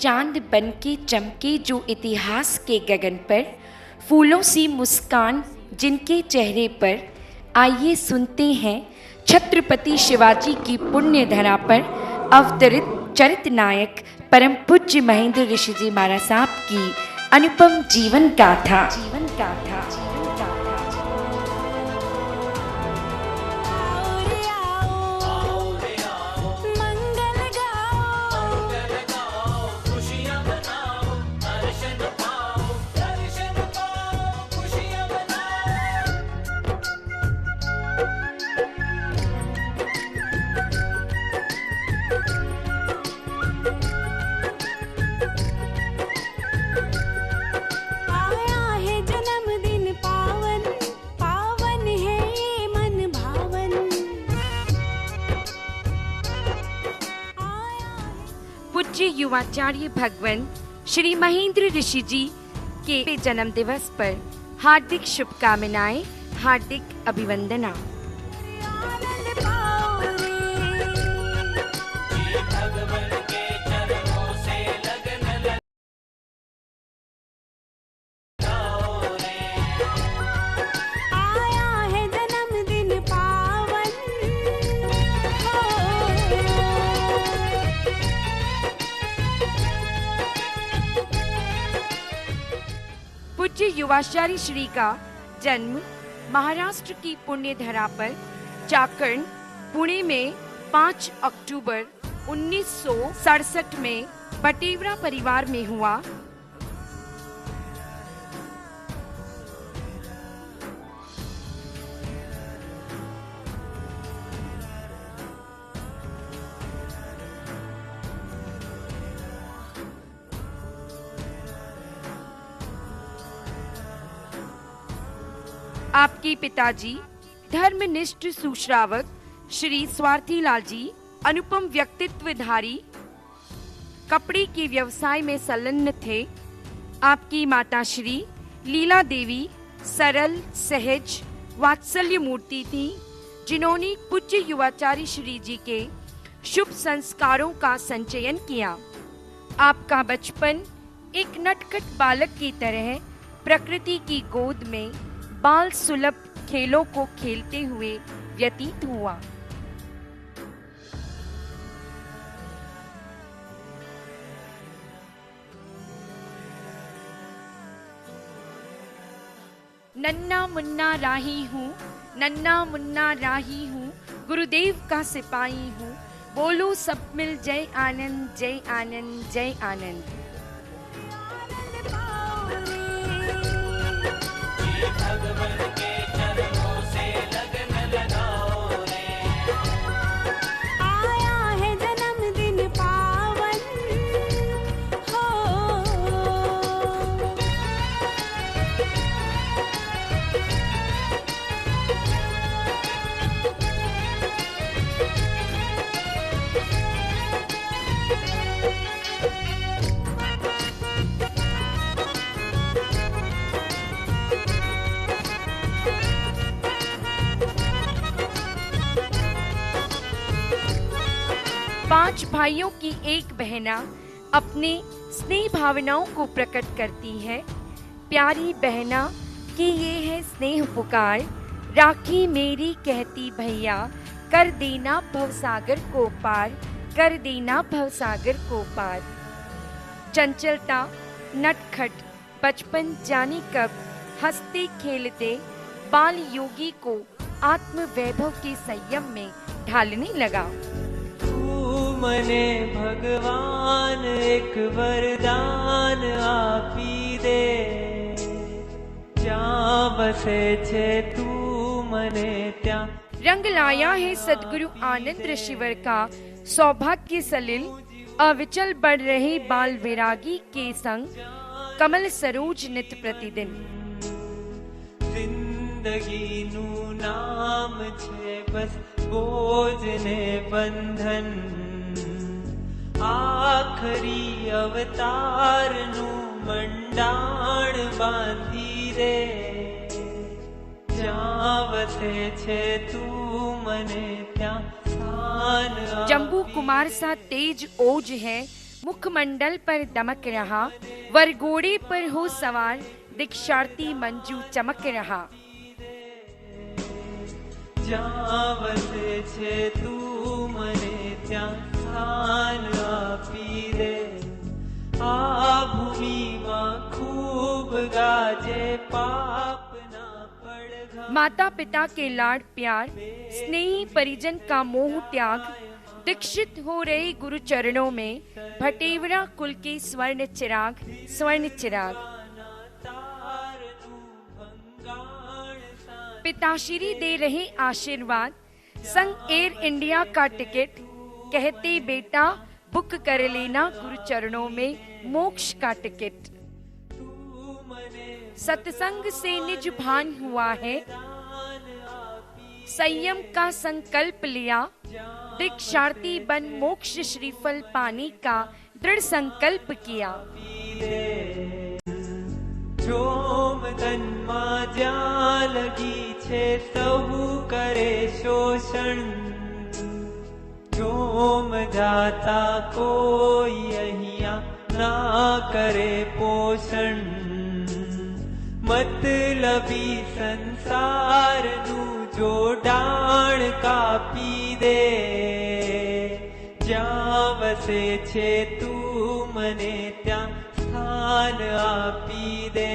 चांद बन के चमके जो इतिहास के गगन पर, फूलों सी मुस्कान जिनके चेहरे पर। आइए सुनते हैं छत्रपति शिवाजी की पुण्य धरा पर अवतरित चरित नायक परम पूज्य महेंद्र ऋषि जी महाराज साहब की अनुपम जीवन गाथा। पूज्य युवाचार्य भगवान श्री महेंद्र ऋषि जी के जन्म दिवस पर हार्दिक शुभकामनाएं, हार्दिक अभिवंदना। पूज्य युवाचार्य श्री का जन्म महाराष्ट्र की पुण्य धरा पर चाकण पुणे में 5 अक्टूबर 1967 में बटेवरा परिवार में हुआ। आपके पिताजी धर्मनिष्ठ सुश्रावक श्री स्वार्थी लाल जी अनुपम व्यक्तित्वधारी कपड़े के व्यवसाय में संलग्न थे। आपकी माता श्री लीला देवी सरल सहज वात्सल्य मूर्ति थी, जिन्होंने पूज्य युवाचार्य श्री जी के शुभ संस्कारों का संचयन किया। आपका बचपन एक नटखट बालक की तरह प्रकृति की गोद में बाल सुलभ खेलों को खेलते हुए व्यतीत हुआ। नन्ना मुन्ना राही हूँ, नन्ना मुन्ना राही हूँ, गुरुदेव का सिपाही हूँ, बोलो सब मिल जय आनंद जय आनंद जय आनंद। भगवान के चरणों से लगन लगाओ रे, आया है जन्मदिन पावन हो। 5 भाइयों की एक बहना अपने स्नेह भावनाओं को प्रकट करती है। प्यारी बहना की ये है स्नेह पुकार, राखी मेरी कहती भैया, कर देना भवसागर को पार, कर देना भवसागर को पार। चंचलता नटखट बचपन जाने कब, हंसते खेलते बाल योगी को आत्म वैभव के संयम में ढालने लगा। मने भगवान एक वरदान आपी दे, ज्यां बसे छे तू मने त्या। रंग लाया है सदगुरु आनंद ऋषिवर का सौभाग्य सलिल, अविचल बढ़ रहे बाल वैरागी के संग कमल सरोज नित प्रतिदिन। जिंदगी नू नाम छे बस बोझ ने बंधन, आखरी अवतार नू मंडाण बांधी रे, ज्यां वसे छे तू मने त्या स्थान। जम्बू कुमार सा तेज ओज है मुखमंडल पर दमक रहा, वरघोड़े पर हो सवार, दीक्षार्थी मंजू चमक रहा। જ્યાં વસે છે તું મને ત્યાં સ્થાન આપી દે, આ ભૂમિમાં खूब ગાજે પાપ ના પડઘા। माता पिता के लाड प्यार, स्नेही परिजन का मोह त्याग, दीक्षित हो रहे गुरु चरणों में भटेवरा कुल के स्वर्ण चिराग, स्वर्ण चिराग। पिताश्री दे रहे आशीर्वाद, संग एयर इंडिया का टिकट, कहते बेटा बुक कर लेना गुरु चरणों में मोक्ष का टिकट। सत्संग से निज भान हुआ है, संयम का संकल्प लिया, दीक्षार्थी बन मोक्ष श्रीफल पाने का दृढ़ संकल्प किया। જોમ તનમાં જ્યાં લગી છે સહુ કરે શોષણ, જોમ જાતા કોઈ અહીંયા ના કરે પોષણ, मतलबी संसारનું જોડાણ કાપી દે, જ્યાં વસે છે તું મને ત્યાં स्थान आपी दे,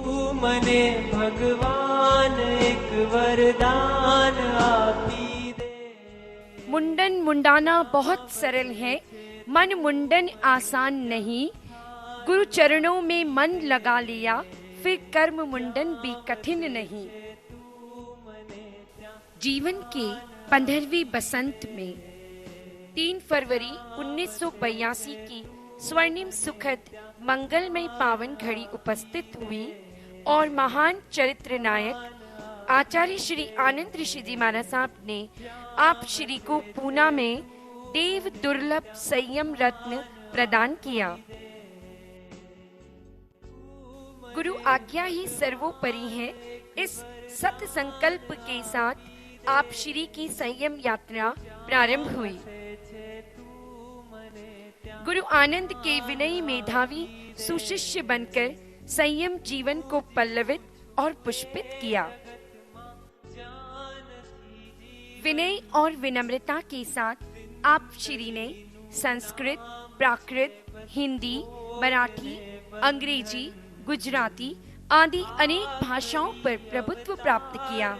तू मने भगवान एक वरदान आपी दे। मुंडन मुंडाना बहुत सरल है, मन मुंडन आसान नहीं, गुरु चरणों में मन लगा लिया, फिर कर्म मुंडन भी कठिन नहीं। जीवन के 15वीं बसंत में 3 फरवरी 1982 की स्वर्णिम सुखद मंगलमय पावन घड़ी उपस्थित हुई और महान चरित्र नायक आचार्य श्री आनंद ऋषि जी महाराज साहब ने आप श्री को पूना में देव दुर्लभ संयम रत्न प्रदान किया। गुरु आज्ञा ही सर्वोपरि है, इस सत संकल्प के साथ आप श्री की संयम यात्रा प्रारंभ हुई। गुरु आनंद के विनयी मेधावी सुशिष्य बनकर संयम जीवन को पल्लवित और पुष्पित किया। विनय और विनम्रता के साथ आप श्री ने संस्कृत, प्राकृत, हिंदी, मराठी, अंग्रेजी, गुजराती आदि अनेक भाषाओं पर प्रभुत्व प्राप्त किया।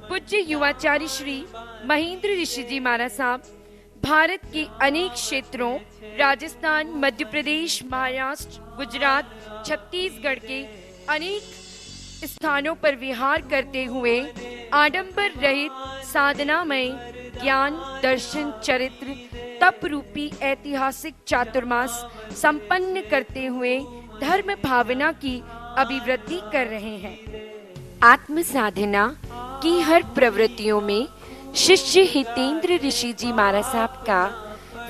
पूज्य युवाचार्य श्री महेंद्र ऋषि जी महाराज साहब भारत के अनेक क्षेत्रों राजस्थान, मध्य प्रदेश, महाराष्ट्र, गुजरात, छत्तीसगढ़ के अनेक स्थानों पर विहार करते हुए आडंबर रहित साधनामय ज्ञान, दर्शन, चरित्र, तप रूपी ऐतिहासिक चातुर्मास संपन्न करते हुए धर्म भावना की अभिवृद्धि कर रहे हैं। आत्म साधना की हर प्रवृत्तियों में शिष्य हितेंद्र ऋषि जी महाराज साहब का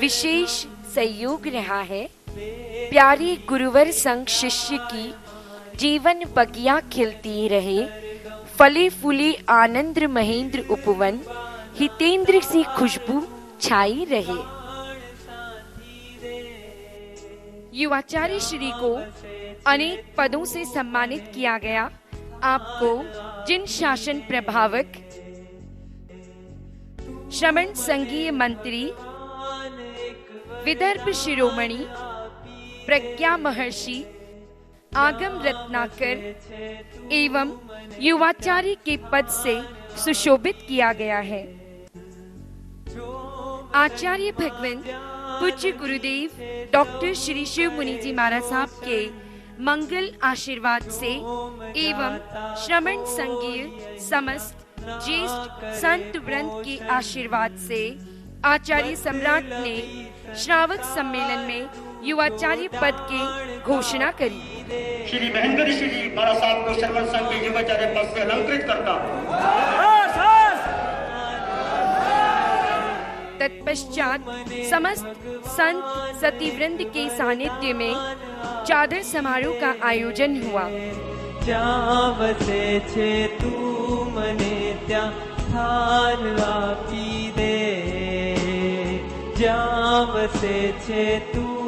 विशेष सहयोग रहा है। प्यारे गुरुवर संग शिष्य की जीवन बगिया खिलती रहे, फले फूले आनंद महेंद्र उपवन, हितेंद्र सी खुशबू छाई रहे। युवाचार्य श्री को अनेक पदों से सम्मानित किया गया। आपको जिन शासन प्रभावक, श्रमण संघीय मंत्री, विदर्भ शिरोमणि, प्रज्ञा महर्षि, आगम रत्नाकर एवं युवाचार्य के पद से सुशोभित किया गया है। आचार्य भगवंत पूज्य गुरुदेव डॉक्टर श्री शिव मुनि जी महाराज साहब के मंगल आशीर्वाद से एवं श्रमण संघीय समस्त ज्येष्ठ संत वृंद के आशीर्वाद से आचार्य सम्राट ने श्रावक सम्मेलन में युवाचार्य पद की घोषणा करी। श्री महेंद्र ऋषि जी महाराज साहब को श्रवण संघ के युवाचार्य पद से अलंकृत करता हूँ। तत्पश्चात समस्त संत सतीवृंद के सानिध्य में चादर समारोह का आयोजन हुआ। જ્યાં વસે છે તું મને ત્યાં સ્થાન આપી દે, જ્યાં વસે છે તું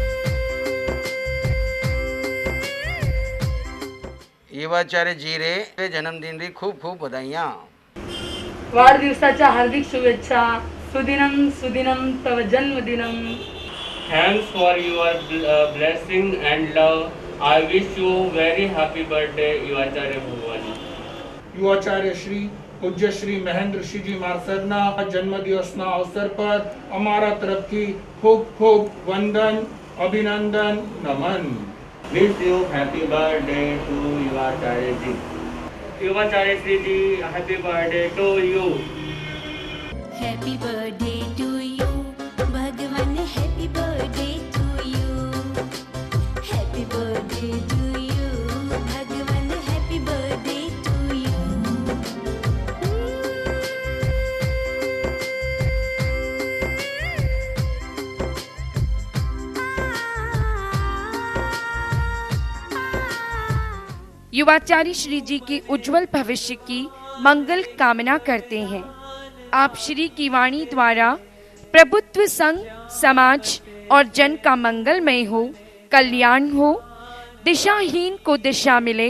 युवाचार्य जी रे जन्मदिन री खूप खूप बधाईया। वाढदिवसाच्या हार्दिक शुभेच्छा। सुदिनं सुदिनं तव जन्मदिनं। Thanks for your blessing and love. I wish you very happy birthday, युवाचार्य भगवान। युवाचार्य श्री पूज्य श्री महेंद्र श्री जी महाराजના જન્મદિવસના અવસર પર અમારા તરફથી ખૂબ ખૂબ વંદન અભિનંદન નમન। Wish you happy birthday to युवाचार्य ji. युवाचार्य Shri ji happy birthday to you। Happy birthday to you, भगवान happy birthday to you, happy birthday to you, भगवान happy birthday to you। युवाचार्य Shri जी के उज्जवल भविष्य की मंगल कामना करते हैं। आप श्री की वाणी द्वारा प्रभुत्व संघ, समाज और जन का मंगलमय हो, कल्याण हो, दिशाहीन को दिशा मिले,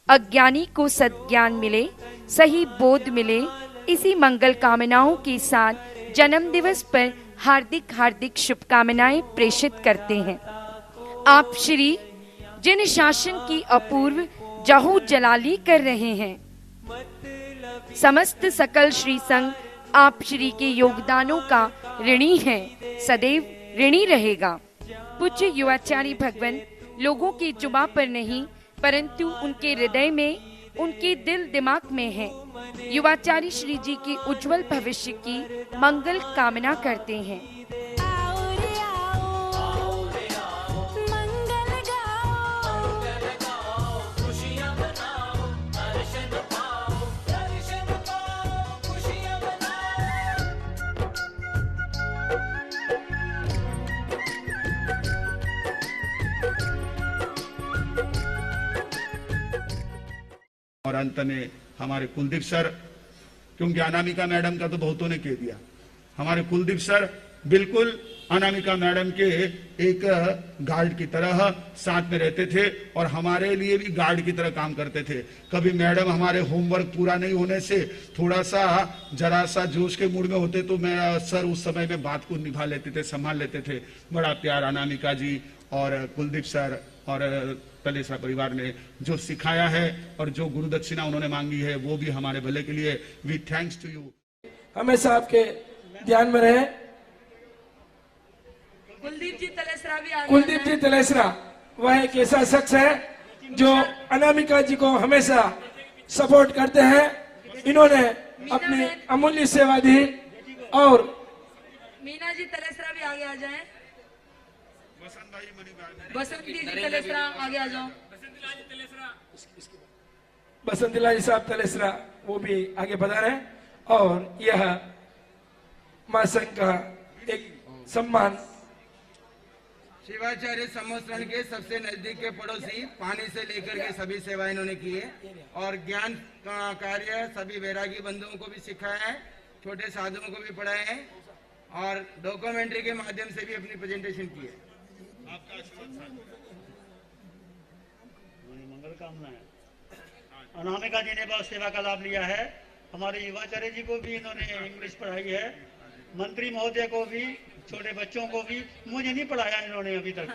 अज्ञानी को सद्ज्ञान मिले, सही बोध मिले, इसी मंगल कामनाओं के साथ जन्म दिवस पर हार्दिक हार्दिक शुभकामनाएं प्रेषित करते हैं। आप श्री जिन शासन की अपूर्व जहू जलाली कर रहे हैं, समस्त सकल श्री संघ आप श्री के योगदानों का ऋणी है, सदैव ऋणी रहेगा। पूज्य युवाचार्य भगवान लोगों की जुबां पर नहीं परंतु उनके हृदय में, उनके दिल दिमाग में है। युवाचार्य श्री जी के उज्जवल भविष्य की मंगल कामना करते हैं। आओ रे आओ, मंगल गाओ, खुशियाँ मनाओ, दर्शन पाओ, खुशियाँ मनाओ। और अंत में हमारे कुलदीप सर, क्योंकि अनामिका मैडम का तो बहुतों ने कह दिया, हमारे कुलदीप सर बिल्कुल अनामिका मैडम के एक गार्ड की तरह साथ में रहते थे और हमारे लिए भी गार्ड की तरह काम करते थे। कभी मैडम हमारे होमवर्क पूरा नहीं होने से थोड़ा सा जरा सा जोश के मूड में होते तो मैं सर उस समय में बात को निभा लेते थे, संभाल लेते थे। बड़ा प्यार अनामिका जी और कुलदीप सर और तलेसरा परिवार ने जो सिखाया है और जो गुरु दक्षिणा उन्होंने मांगी है वो भी हमारे भले के लिए। We thanks to you. हमेशा आपके ध्यान में रहे। कुलदीप जी तलेसरा भी आ गए। कुलदीप जी तलेसरा वह एक ऐसा शख्स है जो अनामिका जी को हमेशा सपोर्ट करते हैं। इन्होंने अपनी अमूल्य सेवा दी। और मीना जी तलेसरा भी आगे आ जाएं। बसंती जी तलेसरा आगे आ जाओ। बसंतीलाल जी साहब तलेसरा वो भी आगे बढ़ा रहे। और यह मां संघ का एक सम्मान। शिवाचार्य समोत्सरण के सबसे नजदीक के पड़ोसी, पानी से लेकर के सभी सेवाएं इन्होंने की है और ज्ञान का कार्य सभी वैरागी बंधुओं को भी सिखाया है, छोटे साधुओं को भी पढ़ाया है और डॉक्यूमेंट्री के माध्यम से भी अपनी प्रेजेंटेशन की है। मंगल कामना है। अनामिका जी ने बहुत सेवा का लाभ लिया है। हमारे युवाचार्य जी को भी इन्होंने इंग्लिश पढ़ाई है, मंत्री महोदय को भी, छोटे बच्चों को भी। मुझे नहीं पढ़ाया इन्होंने अभी तक।